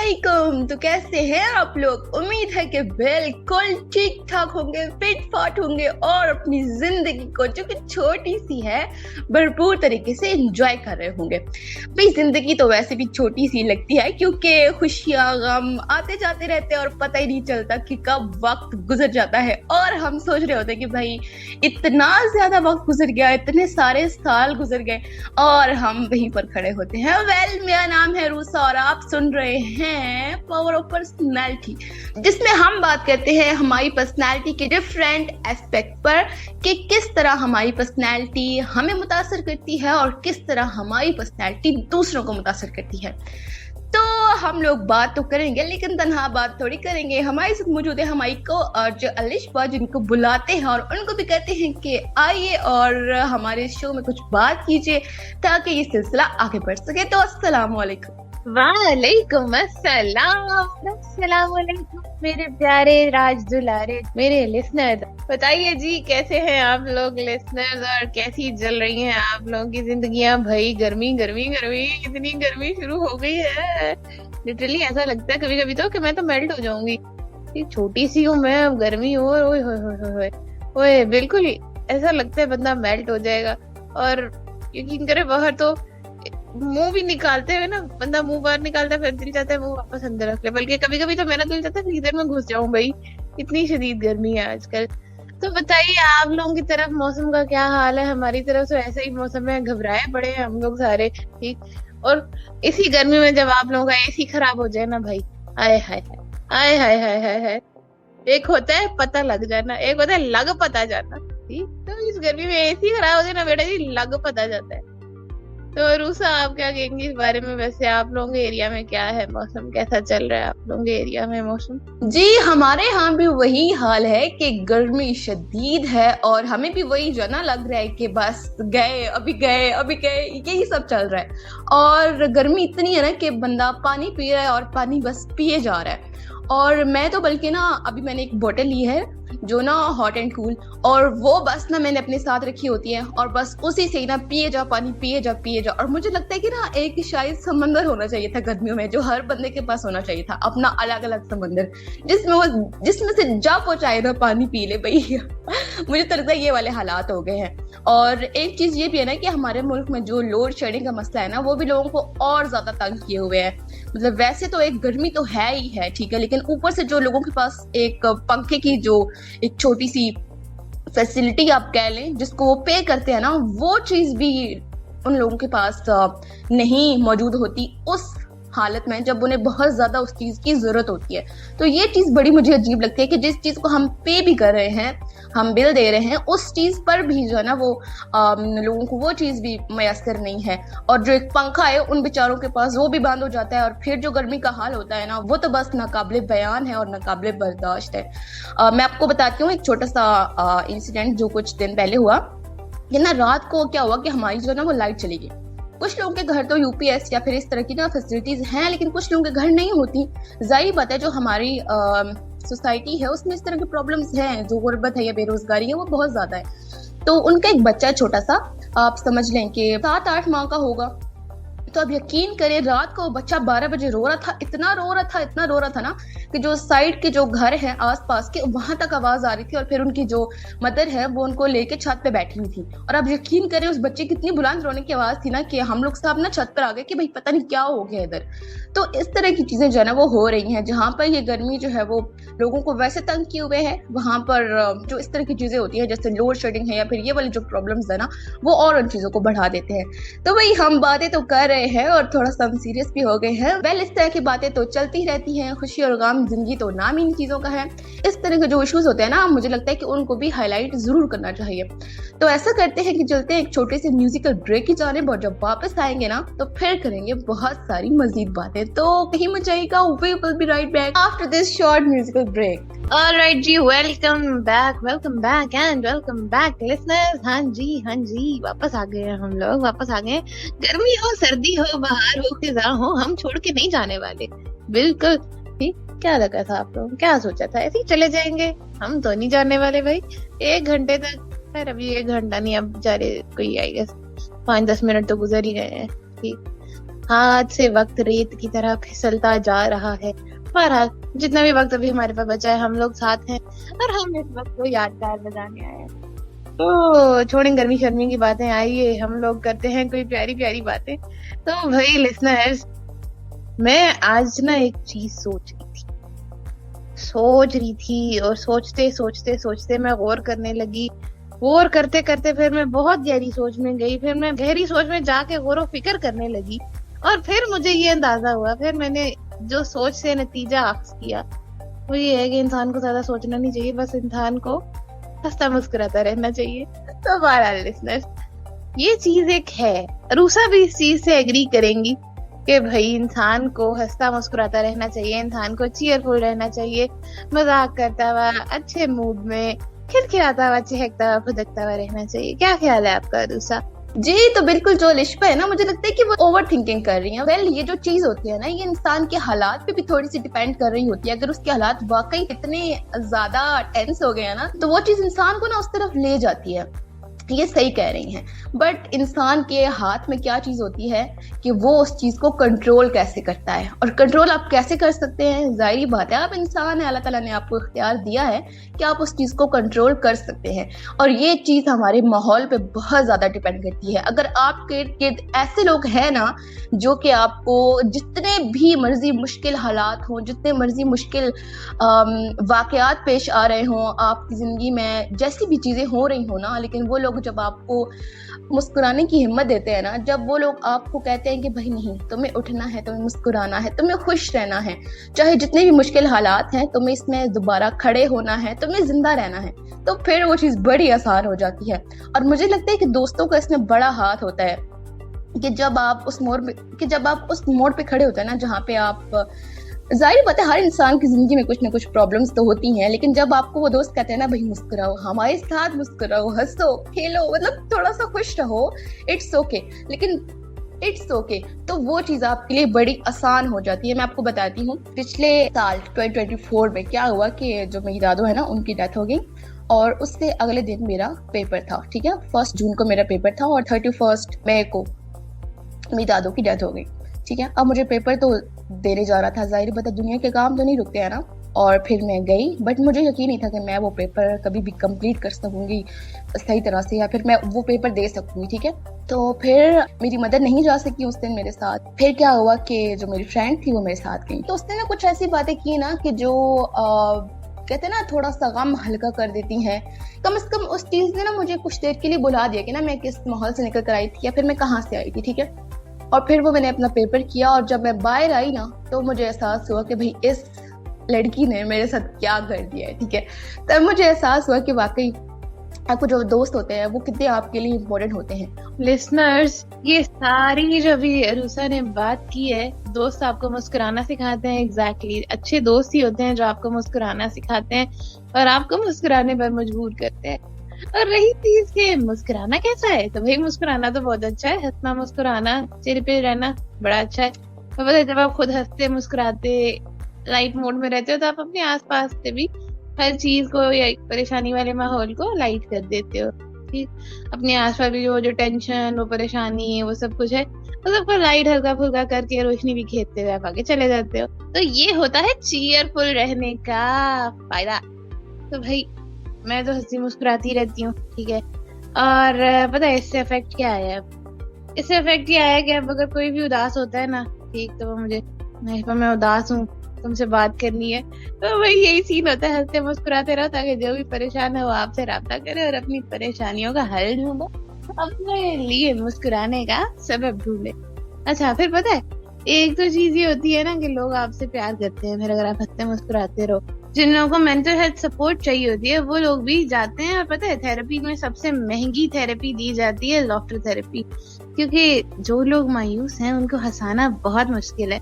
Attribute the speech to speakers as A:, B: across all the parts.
A: वालेकुम। तो कैसे हैं आप लोग? उम्मीद है कि बिल्कुल ठीक ठाक होंगे, फिट फाट होंगे और अपनी जिंदगी को जो कि छोटी सी है भरपूर तरीके से एंजॉय कर रहे होंगे। भाई जिंदगी तो वैसे भी छोटी सी लगती है क्योंकि खुशियां गम आते जाते रहते हैं और पता ही नहीं चलता कि कब वक्त गुजर जाता है और हम सोच रहे होते हैं कि भाई इतना ज्यादा वक्त गुजर गया, इतने सारे साल गुजर गए और हम वहीं पर खड़े होते हैं। मेरा नाम है रूसा और आप सुन रहे हैं पावर ऑफ पर्सनैलिटी, जिसमें हम बात करते हैं हमारी पर्सनैलिटी के डिफरेंट एस्पेक्ट पर कि किस तरह हमारी पर्सनैलिटी हमें मुतासर करती है और किस तरह हमारी पर्सनैलिटी दूसरों को मुतासर करती है। तो हम लोग बात तो करेंगे लेकिन तन्हा बात थोड़ी करेंगे। हमारे साथ मौजूद है हमारी को जो अलिशबा, जिनको बुलाते हैं और उनको भी कहते हैं कि आइए और हमारे शो में कुछ बात कीजिए ताकि ये सिलसिला आगे बढ़ सके। तो अस्सलाम वालेकुम।
B: वालेकुम अस्सलाम। अस्सलाम वालेकुम मेरे प्यारे राज दुलारे मेरे लिसनर। बताइए जी, कैसे हैं आप लोग लिसनर्स और कैसी चल रही हैं आप लोगों की जिंदगियां? भाई गर्मी गर्मी गर्मी, इतनी गर्मी शुरू हो गई है, लिटरली ऐसा लगता है कभी कभी तो कि मैं तो मेल्ट हो जाऊंगी। छोटी सी हूँ मैं, अब गर्मी हो और ओए होए होए होए ओए, बिल्कुल ऐसा लगता है बंदा मेल्ट हो जाएगा। और यकीन करे बाहर तो मुंह भी निकालते हुए ना, बंदा मुंह बाहर निकालता है फिर दिल चाहता है मुंह वापस अंदर रख ले, बल्कि कभी कभी तो मेरा दिल चाहता है फ्रीजर में घुस जाऊं भाई, इतनी शदीद गर्मी है आजकल। तो बताइए आप लोगों की तरफ मौसम का क्या हाल है? हमारी तरफ तो ऐसा ही मौसम है, घबराए पड़े हैं हम लोग सारे। ठीक, और इसी गर्मी में जब आप लोगों का एसी खराब हो जाए ना भाई, आए हाय हाय हाय हाय हाय हाय। एक होता है पता लग जाना, एक होता है लग पता जाना। ठीक, तो इस गर्मी में एसी खराब हो जाए ना बेटा जी, लग पता जाता है। तो रूसा आप क्या कहेंगे इस बारे में? वैसे आप लोगों के एरिया में क्या है मौसम, कैसा चल रहा है आप लोगों के एरिया में मौसम?
A: जी हमारे यहाँ भी वही हाल है कि गर्मी शदीद है और हमें भी वही जो ना लग रहा है कि बस गए अभी गए अभी गए, यही सब चल रहा है। और गर्मी इतनी है ना कि बंदा पानी पी रहा है और पानी बस पिए जा रहा है। और मैं तो बल्कि ना अभी मैंने एक बोतल ली है जो ना हॉट एंड कूल, और वो बस ना मैंने अपने साथ रखी होती है और बस उसी से ही ना पिए जा पानी, पिए जा पिए जा। और मुझे लगता है कि ना एक शायद समंदर होना चाहिए था गर्मियों में, जो हर बंदे के पास होना चाहिए था, अपना अलग अलग समंदर जिसमें से जा पहुंचाए ना पानी पी ले भैया। मुझे तो लगता है ये वाले हालात हो गए हैं। और एक चीज ये भी है ना कि हमारे मुल्क में जो लोड शेडिंग का मसला है ना, वो भी लोगों को और ज्यादा तंग किए हुए है। मतलब वैसे तो एक गर्मी तो है ही है, ठीक है, लेकिन ऊपर से जो लोगों के पास एक पंखे की जो एक छोटी सी फैसिलिटी आप कह लें जिसको वो पे करते हैं ना, वो चीज भी उन लोगों के पास नहीं मौजूद होती उस हालत में जब उन्हें बहुत ज्यादा उस चीज की जरूरत होती है। तो ये चीज बड़ी मुझे अजीब लगती है कि जिस चीज को हम पे भी कर रहे हैं, हम बिल दे रहे हैं, उस चीज पर भी जो है ना वो लोगों को वो चीज भी मयसर नहीं है। और जो एक पंखा है उन बेचारों के पास वो भी बंद हो जाता है और फिर जो गर्मी का हाल होता है ना, वो तो बस नाकाबिले बयान है और नाकाबिले बर्दाश्त है। मैं आपको बताती हूँ एक छोटा सा इंसिडेंट जो कुछ दिन पहले हुआ। ये ना रात को क्या हुआ कि हमारी जो है ना वो लाइट चली गई। कुछ लोगों के घर तो यूपीएस या फिर इस तरह की ना फैसिलिटीज हैं, लेकिन कुछ लोगों के घर नहीं होती। जाहिर बात है जो हमारी सोसाइटी है उसमें इस तरह की प्रॉब्लम्स हैं, जो गुर्बत है या बेरोजगारी है वो बहुत ज्यादा है। तो उनका एक बच्चा छोटा सा, आप समझ लें कि 7-8 माह का होगा। तो अब यकीन करें रात को बच्चा 12 बजे रो रहा था, इतना रो रहा था ना कि जो साइड के जो घर हैं आसपास के, वहां तक आवाज आ रही थी। और फिर उनकी जो मदर है वो उनको लेके छत पे बैठी हुई थी। और अब यकीन करें उस बच्चे की इतनी बुलंद रोने की आवाज थी ना कि हम लोग सब ना छत पर आ गए कि भाई पता नहीं क्या हो गया इधर। तो इस तरह की चीजें जो है ना वो हो रही हैं। जहां पर ये गर्मी जो है वो लोगों को वैसे तंग किए हुए है, वहां पर जो इस तरह की चीजें होती है जैसे लोड शेडिंग है या फिर ये वाली जो प्रॉब्लम्स है ना, वो और उन चीजों को बढ़ा देते हैं। तो भाई हम बातें तो कर रहे हैं और थोड़ा सा हम सीरियस भी हो गए हैं। वेल, इस तरह की बातें तो चलती रहती हैं, खुशी और गम, जिंदगी तो नाम इन चीजों का है। इस तरह के जो इश्यूज होते हैं ना, मुझे लगता है कि उनको भी हाईलाइट जरूर करना चाहिए। तो ऐसा करते हैं कि चलते हैं एक छोटे से म्यूजिकल ब्रेक की जानिब, और जब वापस आएंगे ना तो फिर करेंगे बहुत सारी मजीद बातें। तो कहीं मत जाइएगा, we will be right back after this short musical break.
B: Alright जी, welcome back and welcome back listeners. हाँ जी, वापस आ गए हैं हम लोग, वापस आ गए। गर्मी हो, सर्दी हो, बहार हो, खिजा हो, हम छोड़ के नहीं जाने वाले, बिल्कुल। ठीक, क्या लगा था आप लोग, क्या सोचा था ऐसे ही चले जाएंगे? हम तो नहीं जाने वाले भाई। 1 घंटे तक, खैर अभी 1 घंटा नहीं, अब बेचारे कोई आई गेस 5-10 मिनट तो गुजर ही गए हैं। ठीक, हाथ से वक्त रेत की तरह फिसलता जा रहा है। बहरहाल जितना भी वक्त अभी हमारे पास बचा है, हम लोग साथ हैं और हम इस वक्त को यादगार बनाने आए हैं। तो छोड़ें गर्मी शर्मी की बातें, आइए हम लोग करते हैं कोई प्यारी प्यारी बातें। तो भाई लिसनर्स, मैं आज ना एक चीज सोच रही थी और सोचते सोचते सोचते मैं गौर करने लगी। गौर करते करते फिर मैं बहुत गहरी सोच में गई, फिर मैं गहरी सोच में जाके गौर व फिक्र करने लगी और फिर मुझे ये अंदाजा हुआ, फिर मैंने जो सोच से नतीजा अख्ज़ किया वो ये है कि इंसान को ज्यादा सोचना नहीं चाहिए, बस इंसान को हंसता मुस्कुराता रहना चाहिए। तो बहरहाल लिसनर्स, ये चीज एक है, रूसा भी इस चीज से एग्री करेंगी कि भाई इंसान को हंसता मुस्कुराता रहना चाहिए, इंसान को चीयरफुल रहना चाहिए, मजाक करता हुआ अच्छे मूड में खिलखिलाता हुआ चहकता हुआ फुदकता हुआ रहना चाहिए। क्या ख्याल है आपका रूसा?
A: जी तो बिल्कुल, जो लिशपा है ना, मुझे लगता है कि वो ओवर थिंकिंग कर रही है। वेल, ये जो चीज होती है ना, ये इंसान के हालात पे भी थोड़ी सी डिपेंड कर रही होती है। अगर उसके हालात वाकई इतने ज्यादा टेंस हो गए हैं ना, तो वो चीज इंसान को ना उस तरफ ले जाती है। ये सही कह रही हैं, बट इंसान के हाथ में क्या चीज होती है कि वो उस चीज को कंट्रोल कैसे करता है। और कंट्रोल आप कैसे कर सकते हैं? जाहिर बात है, आप इंसान है, अल्लाह ताला ने आपको इख्तियार दिया है कि आप उस चीज को कंट्रोल कर सकते हैं। और ये चीज हमारे माहौल पे बहुत ज्यादा डिपेंड करती है। अगर आपके इर्द ऐसे लोग हैं ना जो कि आपको जितने भी मर्जी मुश्किल हालात हों, जितने मर्जी मुश्किल वाकयात पेश आ रहे हों आपकी जिंदगी में, जैसी भी चीजें हो रही हो ना, लेकिन वो लोग जब आपको मुस्कुराने की हिम्मत देते हैं ना, जब वो लोग आपको कहते हैं कि भाई नहीं, तुम्हें उठना है, तुम्हें मुस्कुराना है, तुम्हें खुश रहना है, चाहे जितने भी मुश्किल हालात हैं, तुम्हें इसमें दोबारा खड़े होना है, तुम्हें जिंदा रहना है, तो फिर वो चीज बड़ी आसान हो जाती है। और मुझे लगता है कि दोस्तों का इसमें बड़ा हाथ होता है कि जब आप उस मोड़ पे खड़े होते हैं ना, जहाँ पे आप, जाहिर बात है हर इंसान की जिंदगी में कुछ ना कुछ प्रॉब्लम्स तो होती हैं, लेकिन जब आपको वो दोस्त कहते हैं ना, भाई मुस्कुराओ, हमारे साथ मुस्कुराओ, हंसो, खेलो, मतलब थोड़ा सा खुश रहो, इट्स ओके, लेकिन इट्स ओके, तो वो चीज आपके लिए बड़ी आसान हो जाती है। मैं आपको बताती हूँ, पिछले साल 2024 में क्या हुआ कि जो मेरी दादू है ना, उनकी डेथ हो गई और उससे अगले दिन मेरा पेपर था। ठीक है, 1 जून को मेरा पेपर था और 31 मई को मेरी दादू की डेथ हो गई। ठीक है, अब मुझे पेपर तो देने जा रहा था, जाहिर बात है दुनिया के काम तो नहीं रुकते हैं ना। और फिर मैं गई, बट मुझे यकीन नहीं था कि मैं वो पेपर कभी भी कंप्लीट कर सकूंगी सही तरह से, या फिर मैं वो पेपर दे सकूंगी। ठीक है, तो फिर मेरी मदर नहीं जा सकी उस दिन मेरे साथ। फिर क्या हुआ कि जो मेरी फ्रेंड थी वो मेरे साथ गई, तो उसने ना कुछ ऐसी बातें की ना कि जो कहते हैं ना, थोड़ा सा गम हल्का कर देती हैं। कम से कम उस चीज ने ना मुझे कुछ देर के लिए बुला दिया कि ना मैं किस माहौल से निकल कर आई थी या फिर मैं कहाँ से आई थी। ठीक है, और फिर वो मैंने अपना पेपर किया और जब मैं बाहर आई ना, तो मुझे एहसास हुआ कि भाई इस लड़की ने मेरे साथ क्या कर दिया है। ठीक है, तब मुझे एहसास हुआ कि वाकई आपको जो दोस्त होते हैं वो कितने आपके लिए इम्पोर्टेंट होते हैं।
B: लिसनर्स, ये सारी जो भी रूसा ने बात की है, दोस्त आपको मुस्कुराना सिखाते हैं। एग्जैक्टली, अच्छे दोस्त ही होते हैं जो आपको मुस्कुराना सिखाते हैं और आपको मुस्कुराने पर मजबूर करते हैं। और रही चीज के मुस्कुराना कैसा है, तो भाई मुस्कुराना तो बहुत अच्छा है, हंसना मुस्कुराना चेहरे पे रहना बड़ा अच्छा है। तो पता है, जब आप खुद हंसते मुस्कुराते लाइट मोड में रहते हो तो आप अपने आसपास से भी हर चीज को या परेशानी वाले माहौल को लाइट कर देते हो। ठीक, अपने आसपास भी जो टेंशन, वो परेशानी, वो सब कुछ है, तो सबको लाइट हल्का फुल्का करके रोशनी भी खेदते हुए आप आगे चले जाते हो। तो ये होता है चीयरफुल रहने का फायदा। तो भाई मैं तो हंसी मुस्कुराती रहती हूँ। ठीक है, और पता है इससे इफेक्ट क्या है? अब इससे इफेक्ट ये आया कि अब अगर कोई भी उदास होता है ना, ठीक, तो वो मुझे, मैं उदास हूँ, तुमसे बात करनी है, तो भाई यही सीन होता है, हंसते मुस्कुराते रहो ताकि जो भी परेशान है वो आपसे राब्ता करे और अपनी परेशानियों का हल ढूंढो, अपने लिए मुस्कुराने का सबब ढूंढे। अच्छा, फिर पता है एक तो चीज ये होती है ना कि लोग आपसे प्यार करते हैं फिर अगर आप हंसते मुस्कुराते रहो। जिन लोगों को मेंटल हेल्थ सपोर्ट चाहिए होती है वो लोग भी जाते हैं। और पता है थेरेपी में सबसे महंगी थेरेपी दी जाती है लॉफ्टर थेरेपी, क्योंकि जो लोग मायूस हैं उनको हंसाना बहुत मुश्किल है।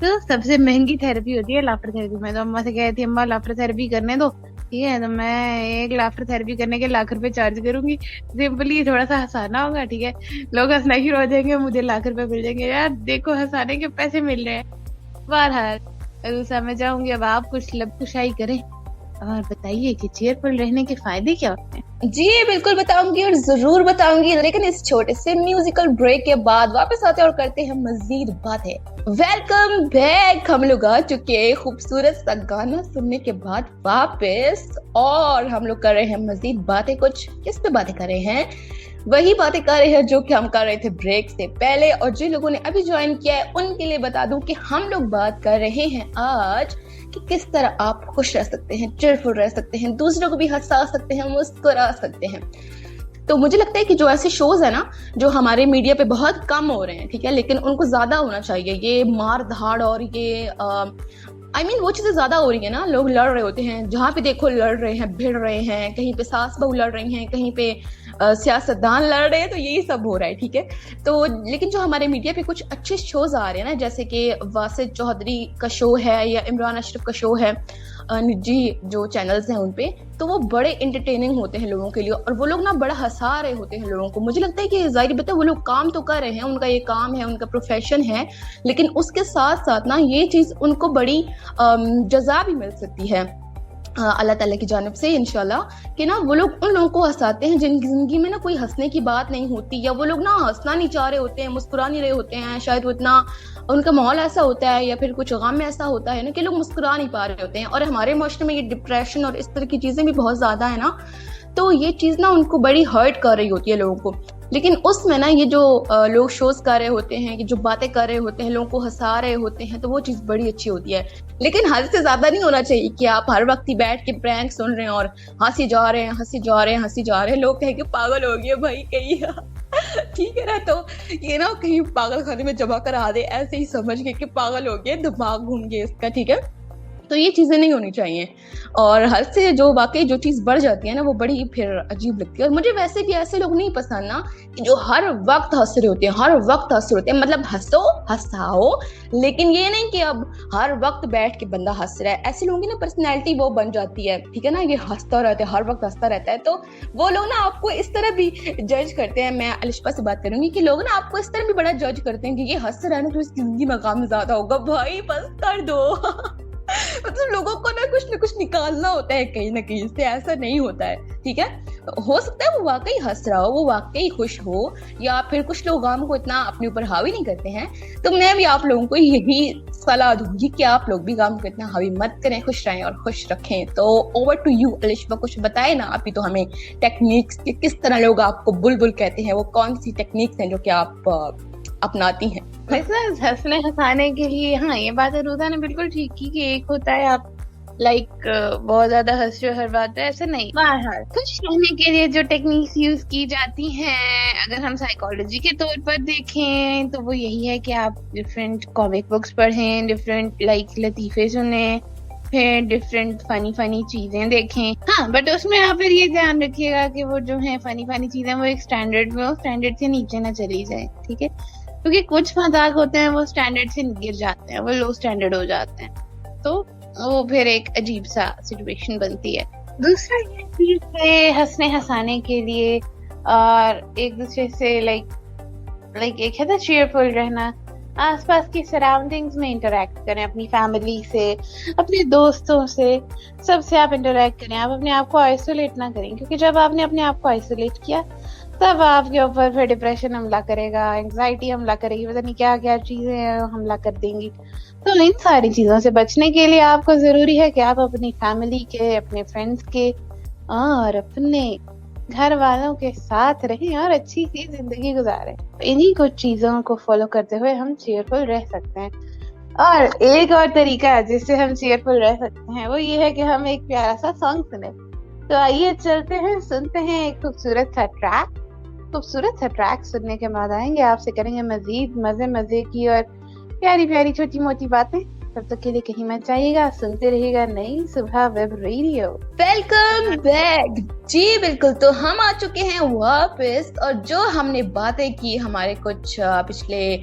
B: तो सबसे महंगी थेरेपी होती है लाफ्टर थेरेपी। मैं तो अम्मा से कह रही थी, अम्मा लाफ्टर थेरेपी करने दो। ठीक है, तो मैं एक लाफ्टर थेरेपी करने के ₹1,00,000 चार्ज करूंगी। सिंपली थोड़ा सा हंसाना होगा, ठीक है, लोग हंसना शुरू हो जाएंगे, मुझे ₹1,00,000 मिल जाएंगे। यार देखो, हंसाने के पैसे मिल रहे हैं। बहरहाल रूसा में जाऊंगी, अब आप कुछ लब कुशाई करें और बताइए कि चेयरफुल रहने के फायदे क्या होते हैं।
A: जी बिल्कुल बताऊंगी और जरूर बताऊंगी, लेकिन इस छोटे से म्यूजिकल ब्रेक के बाद वापस आते हैं और करते हैं मजीद बातें। Welcome back. हम लोग आ चुके हैं खूबसूरत सा गाना सुनने के बाद वापस, और हम लोग कर रहे हैं मजीद बातें। कुछ किस पे बातें कर रहे हैं? वही बातें कर रहे हैं जो कि हम कर रहे थे ब्रेक से पहले। और जिन लोगों ने अभी ज्वाइन किया है उनके लिए बता दूं कि हम लोग बात कर रहे हैं आज कि किस तरह आप खुश रह सकते हैं, चेयरफुल रह सकते हैं, दूसरों को भी हंसा सकते हैं, मुस्कुरा सकते हैं। तो मुझे लगता है कि जो ऐसे शोज है ना जो हमारे मीडिया पे बहुत कम हो रहे हैं, ठीक है, लेकिन उनको ज्यादा होना चाहिए। ये मार धाड़ और ये वो चीजें ज्यादा हो रही है ना। लोग लड़ रहे होते हैं, जहां पे देखो लड़ रहे हैं, भिड़ रहे हैं, कहीं पे सास बहू लड़ रही हैं, कहीं पे सियासतदान लड़ रहे हैं, तो यही सब हो रहा है, ठीक है। तो लेकिन जो हमारे मीडिया पे कुछ अच्छे शोज आ रहे हैं ना, जैसे कि वासिद चौधरी का शो है या इमरान अशरफ का शो है, निजी जो चैनल्स हैं उनपे, तो वो बड़े इंटरटेनिंग होते हैं लोगों के लिए, और वो लोग ना बड़ा हंसा रहे होते हैं लोगों को। मुझे लगता है कि जाहिर बात है वो लोग काम तो कर रहे हैं, उनका ये काम है, उनका प्रोफेशन है, लेकिन उसके साथ साथ ना ये चीज उनको बड़ी जज़ा भी मिल सकती है अल्लाह ताला की जानिब से इंशाल्लाह, कि ना वो लोग उन लोगों को हंसाते हैं जिनकी जिंदगी में ना कोई हंसने की बात नहीं होती, या वो लोग ना हंसना नहीं चाह रहे होते हैं, मुस्कुरा नहीं रहे होते हैं, शायद वो इतना उनका माहौल ऐसा होता है या फिर कुछ गम ऐसा होता है ना कि लोग मुस्कुरा नहीं पा रहे होते हैं। और हमारे माशरे में ये डिप्रेशन और इस तरह की चीजें भी बहुत ज्यादा है ना, तो ये चीज ना उनको बड़ी हर्ट कर रही होती है लोगों को। लेकिन उसमें ना ये जो लोग शोज कर रहे होते हैं, कि जो बातें कर रहे होते हैं, लोगों को हंसा रहे होते हैं, तो वो चीज बड़ी अच्छी होती है। लेकिन हद से ज्यादा नहीं होना चाहिए कि आप हर वक्त ही बैठ के प्रैंक सुन रहे हैं और हंसी जा रहे हैं, हंसी जा रहे हैं, हंसी जा रहे हैं। लोग कहेंगे पागल हो गए भाई कहीं ठीक है ना। तो ये ना कहीं पागल खाने में जमा करा दे, ऐसे ही समझ के कि पागल हो गए, दिमाग घूम गया इसका, ठीक है। तो ये चीजें नहीं होनी चाहिए। और हद से जो वाकई जो चीज बढ़ जाती है ना, वो बड़ी फिर अजीब लगती है। और मुझे वैसे भी ऐसे लोग नहीं पसंद ना कि जो हर वक्त हंस रहे होते हैं, हर वक्त हंस रहे होते हैं। मतलब हंसो हंसाओ, लेकिन ये नहीं कि अब हर वक्त बैठ के बंदा हंस रहा है। ऐसे लोगों की ना पर्सनैलिटी वो बन जाती है, ठीक है ना, ये हंसता रहता है, हर वक्त हंसता रहता है। तो वो लोग ना आपको इस तरह भी जज करते हैं। मैं अलिशा से बात करूंगी कि लोग ना आपको इस तरह भी बड़ा जज करते हैं कि ये हंस रहा है ना, तो इसकी जिंदगी में काम ज्यादा होगा। भाई बस कर दो मतलब लोगों को ना कुछ निकालना होता है कहीं ना कहीं से, ऐसा नहीं होता है, ठीक है। हो सकता है वो वाकई हंस रहा हो, वो वाकई खुश हो, या फिर कुछ लोग आम को इतना अपने ऊपर हावी नहीं करते हैं। तो मैं भी आप लोगों को यही सलाह दूंगी कि आप लोग भी काम को इतना हावी मत करें, खुश रहें और खुश रखें। तो ओवर टू यू अलिशा, कुछ बताए ना आप ही तो हमें टेक्निक्स, किस तरह लोग आपको बुलबुल कहते हैं, वो कौन सी टेक्निक्स हैं जो कि आप अपनाती हैं?
B: वैसे हंसने हंसाने के लिए, हाँ ये बात अरूदा ने बिल्कुल ठीक की कि एक होता है आप बहुत ज्यादा हंस रहे हो हर बात पे, ऐसे नहीं। बाहर खुश रहने के लिए जो टेक्निक्स यूज की जाती हैं, अगर हम साइकोलॉजी के तौर पर देखें तो वो यही है कि आप डिफरेंट कॉमिक बुक्स पढ़ें, डिफरेंट लतीफे सुने, फिर डिफरेंट फनी चीजें देखें। हाँ बट उसमें आप फिर ये ध्यान रखिएगा कि वो जो है फनी चीजें वो एक स्टैंडर्ड में हो, स्टैंडर्ड से नीचे ना चली जाए, ठीक है। क्योंकि कुछ मजाक होते हैं वो स्टैंडर्ड से गिर जाते हैं, वो लो स्टैंडर्ड हो जाते हैं, तो वो फिर एक अजीब सा सिचुएशन बनती है। दूसरा ये चीज है हंसने हंसाने के लिए, और एक दूसरे से एक है ना चीयरफुल रहना, आसपास की सराउंडिंग्स में इंटरेक्ट करें, अपनी फैमिली से, अपने दोस्तों से, सबसे आप इंटरेक्ट करें। आप अपने आप को आइसोलेट ना करें, क्योंकि जब आपने अपने आप को आइसोलेट किया तब आपके ऊपर फिर डिप्रेशन हमला करेगा, एंजाइटी हमला करेगी, पता नहीं क्या क्या चीजें हमला कर देंगी। तो इन सारी चीजों से बचने के लिए आपको जरूरी है कि आप अपनी फैमिली के, अपने फ्रेंड्स के और अपने घर वालों के साथ रहें और अच्छी सी जिंदगी गुजारें। इन्हीं कुछ चीजों को फॉलो करते हुए हम चीयरफुल रह सकते हैं। और एक और तरीका जिससे हम चीयरफुल रह सकते हैं वो ये है कि हम एक प्यारा सा सॉन्ग सुने। तो आइए चलते हैं, सुनते हैं एक खूबसूरत सा ट्रैक सुनने के बाद आएंगे, आपसे करेंगे मजीद मजे की और प्यारी प्यारी छोटी मोटी बातें। तब तक के लिए कहीं मत जाइएगा, सुनते रहिएगा Nai Subah web radio.
A: Welcome back. जी बिल्कुल, तो हम आ चुके हैं वापस, और जो हमने बातें की हमारे कुछ पिछले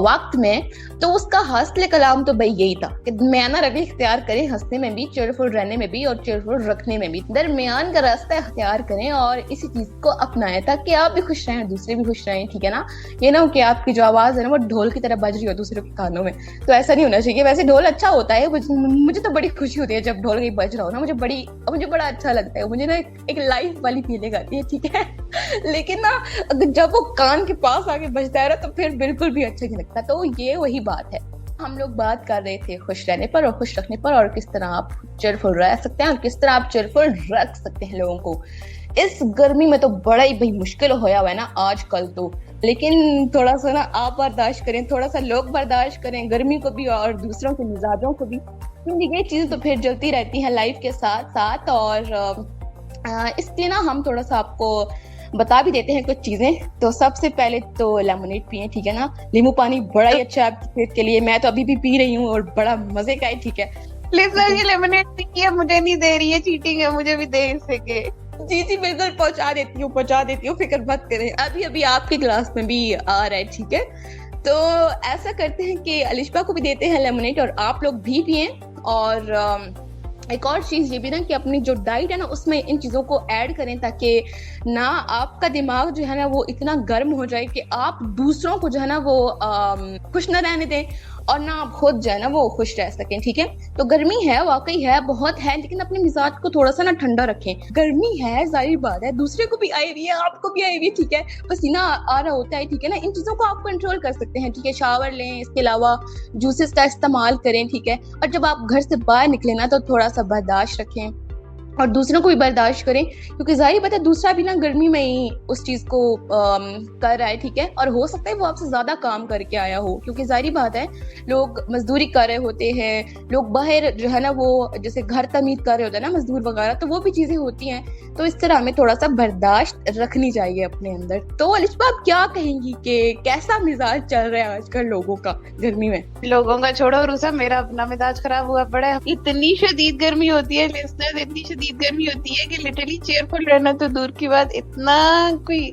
A: वक्त में, तो उसका हासिल कलाम तो भाई यही था कि दरमियाना रवैया इख्तियार करें, हंसने में भी, चेयरफुल रहने में भी और चेयरफुल रखने में भी। दरमियान का रास्ता इख्तियार करें और इसी चीज को अपनाएं ताकि आप भी खुश रहें, दूसरे भी खुश रहें, ठीक है ना। ये ना हो कि आपकी जो आवाज है ना वो ढोल की तरह बज रही हो दूसरों के कानों में, तो ऐसा नहीं होना चाहिए। वैसे ढोल अच्छा होता है, मुझे तो बड़ी खुशी होती है जब ढोल कहीं बज रहा हो ना, मुझे बड़ा अच्छा लगता है। मुझे ना एक लाइफ वाली फीलिंग आती है, ठीक है। लेकिन ना अगर जब वो कान के पास आके बजता है ना तो फिर बिल्कुल भी अच्छा नहीं लगता। तो ये वही बात है, हम लोग बात कर रहे थे खुश रहने पर और खुश रखने पर, और किस तरह आप चेयरफुल रह सकते हैं और किस तरह आप चेयरफुल रख सकते हैं लोगों को। इस गर्मी में तो बड़ा ही भाई मुश्किल होया हुआ है ना आजकल तो, लेकिन थोड़ा सा ना आप बर्दाश्त करें, थोड़ा सा लोग बर्दाश्त करें गर्मी को भी और दूसरों के मिजाजों को भी, क्योंकि ये चीजें तो फिर चलती रहती हैं लाइफ के साथ साथ। और इसलिए ना हम थोड़ा सा आपको बता भी देते हैं कुछ चीजें। तो सबसे पहले तो लेमोनेड पिए, ठीक है ना। नींबू पानी बड़ा ही अच्छा है आपकी सेहत के लिए, मैं तो अभी भी पी रही हूँ और बड़ा मजे का है, ठीक है।
B: लिसनर ये लेमोनेड पी है, मुझे नहीं दे रही है, चीटिंग है, मुझे भी दे सके।
A: जी जी बिल्कुल पहुंचा देती हूँ, फिक्र मत करें, अभी अभी आपके ग्लास में भी आ रहा है, ठीक है। तो ऐसा करते हैं कि अलिशबा को भी देते हैं लेमोनेड और आप लोग भी पिए। और एक और चीज ये भी ना कि अपनी जो डाइट है ना उसमें इन चीजों को ऐड करें, ताकि ना आपका दिमाग जो है ना वो इतना गर्म हो जाए कि आप दूसरों को जो है ना वो खुश न रहने दें और ना आप खुद जो है ना वो खुश रह सकें, ठीक है। तो गर्मी है, वाकई है, बहुत है, लेकिन अपने मिजाज को थोड़ा सा ना ठंडा रखें। गर्मी है, जाहिर बात है, दूसरे को भी आई हुई है, आपको भी आई हुई है, ठीक है, पसीना आ रहा होता है, ठीक है ना। इन चीजों को आप कंट्रोल कर सकते हैं, ठीक है। शावर लें, इसके अलावा जूसेस का इस्तेमाल करें, ठीक है। और जब आप घर से बाहर निकले ना तो थोड़ा सा बर्दाश्त रखें और दूसरों को भी बर्दाश्त करें, क्योंकि जाहिर बात है दूसरा भी ना गर्मी में ही उस चीज को कर रहा है, ठीक है। और हो सकता है वो आपसे ज्यादा काम करके आया हो, क्योंकि जाहिर बात है लोग मजदूरी कर रहे होते हैं, लोग बाहर जो है ना वो जैसे घर तमीर कर रहे होते हैं ना मजदूर वगैरह, तो वो भी चीजें होती हैं। तो इस तरह हमें थोड़ा सा बर्दाश्त रखनी चाहिए अपने अंदर। तो अलिशबा आप क्या कहेंगी कि कैसा मिजाज चल रहा है आजकल लोगों का गर्मी में?
B: लोगों का छोड़ो रूसा, मेरा अपना मिजाज खराब हुआ पड़ा है। इतनी शदीद गर्मी होती है लिसनर, इतनी शदीद गर्मी होती है कि लिटरली चेयरफुल रहना तो दूर की बात, इतना कोई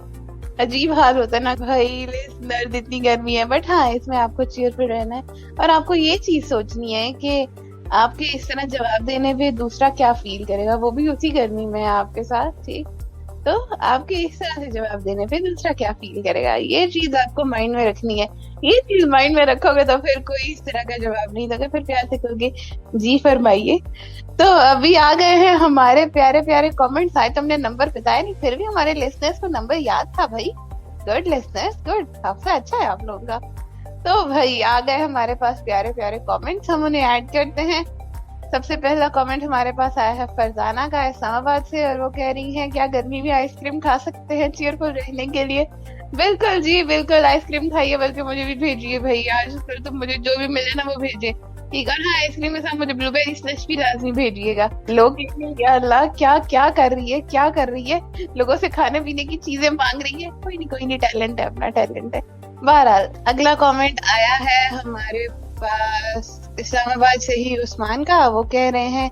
B: अजीब हाल होता है ना भाई लिसनर, इतनी गर्मी है। बट हाँ, इसमें आपको चेयरफुल रहना है और आपको ये चीज सोचनी है कि आपके इस तरह जवाब देने पे दूसरा क्या फील करेगा, वो भी उसी गर्मी में आपके साथ, ठीक। तो आपके इस तरह से जवाब देने पे दूसरा क्या फील करेगा, ये चीज आपको माइंड में रखनी है। ये चीज माइंड में रखोगे तो फिर कोई इस तरह का जवाब नहीं दोगे, फिर प्यार से कहोगे जी फरमाइए। तो अभी आ गए हैं हमारे प्यारे प्यारे कमेंट्स आए, तो हमने नंबर बताया नहीं, फिर भी हमारे लिसनर्स को नंबर याद था भाई। गुड लिसनर्स, गुड, सबसे अच्छा है आप लोगों का। तो भाई आ गए हमारे पास प्यारे प्यारे कमेंट्स, हम उन्हें ऐड करते हैं। सबसे पहला कमेंट हमारे पास आया है फरजाना का इस्लामाबाद से, और वो कह रही है क्या गर्मी में आइसक्रीम खा सकते हैं चीयरफुल रहने के लिए? बिल्कुल जी बिल्कुल, आइसक्रीम खाइए, बल्कि मुझे भी भेजिए भाई, आजकल तो मुझे जो भी मिले ना वो भेजिए, ठीक है ना। आइसक्रीम के साथ मुझे ब्लूबेरी स्लश भी लाजमी भेजिएगा। लोग या अल्लाह क्या क्या कर रही है, क्या कर रही है, लोगों से खाने पीने की चीजें मांग रही है। कोई नहीं, टैलेंट है, अपना टैलेंट है। बहरहाल अगला कमेंट आया है हमारे पास इस्लामाबाद से ही उस्मान का, वो कह रहे हैं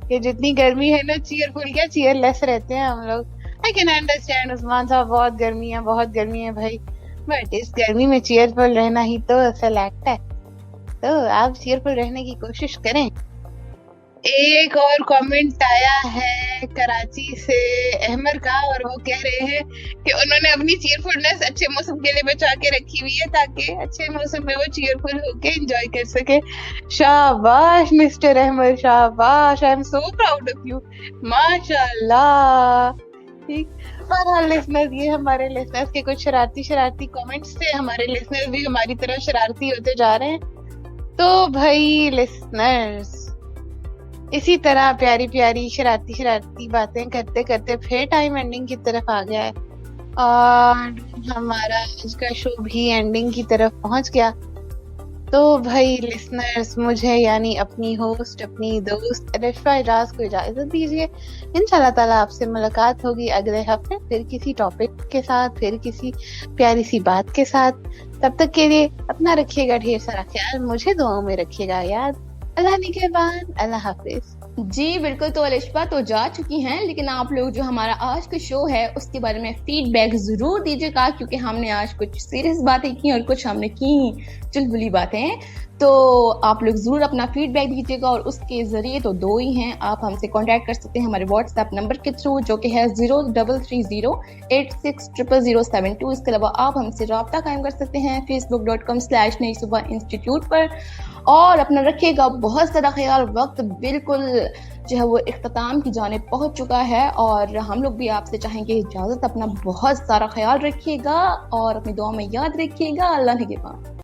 B: कि जितनी गर्मी है ना चीयरफुल क्या चीयरलेस रहते हैं हम लोग। आई कैन अंडरस्टैंड उस्मान साहब, बहुत गर्मी है भाई, बट इस गर्मी में चीयरफुल रहना ही तो असल एक्ट है, तो आप चीयरफुल रहने की कोशिश करें। एक और कमेंट आया है कराची से अहमर का, और वो कह रहे हैं कि उन्होंने अपनी चीयरफुलनेस अच्छे मौसम के लिए बचा के रखी हुई है, ताकि अच्छे मौसम में वो चीयरफुल होके एंजॉय कर सके। शाबाश मिस्टर अहमर, शाबाश, I am so proud of you, माशाल्लाह। ठीक, बहरहाल लिसनर्स, ये हमारे लिसनर्स के कुछ शरारती कमेंट्स थे। हमारे लिसनर्स भी हमारी तरह शरारती होते जा रहे हैं। तो भाई लिसनर्स, इसी तरह प्यारी प्यारी शरारती बातें करते करते फिर टाइम एंडिंग की तरफ आ गया है, और हमारा आज का शो भी एंडिंग की तरफ पहुंच गया। तो भाई लिसनर्स, मुझे यानी अपनी होस्ट, अपनी दोस्त अलिशबा इजाज को इजाजत दीजिए। इंशाल्लाह ताला आपसे मुलाकात होगी अगले हफ्ते, फिर किसी टॉपिक के साथ, फिर किसी प्यारी सी बात के साथ। तब तक के लिए अपना रखिएगा ढेर सारा ख्याल, मुझे दुआओं में रखिएगा याद। अल्लाह निगहबान, अल्लाह हाफिज।
A: जी बिल्कुल, तो अलिशबा तो जा चुकी हैं, लेकिन आप लोग जो हमारा आज का शो है उसके बारे में फीडबैक जरूर दीजिएगा, क्योंकि हमने आज कुछ सीरियस बातें की और कुछ हमने की चुलबुली बातें। तो आप लोग ज़रूर अपना फीडबैक दीजिएगा, और उसके ज़रिए तो दो ही हैं, आप हमसे कांटेक्ट कर सकते हैं हमारे व्हाट्सएप नंबर के थ्रू, जो कि है 0330860072। इसके अलावा आप हमसे रब्ता कायम कर सकते हैं facebook.com/नई सुबह इंस्टीट्यूट पर। और अपना रखिएगा बहुत सारा ख्याल। वक्त बिल्कुल जो है वो इख्तिताम की जानिब पहुंच चुका है, और हम लोग भी आपसे चाहेंगे इजाज़त। अपना बहुत सारा ख्याल रखिएगा और अपनी दुआ में याद रखिएगा। अल्लाह निगहबान।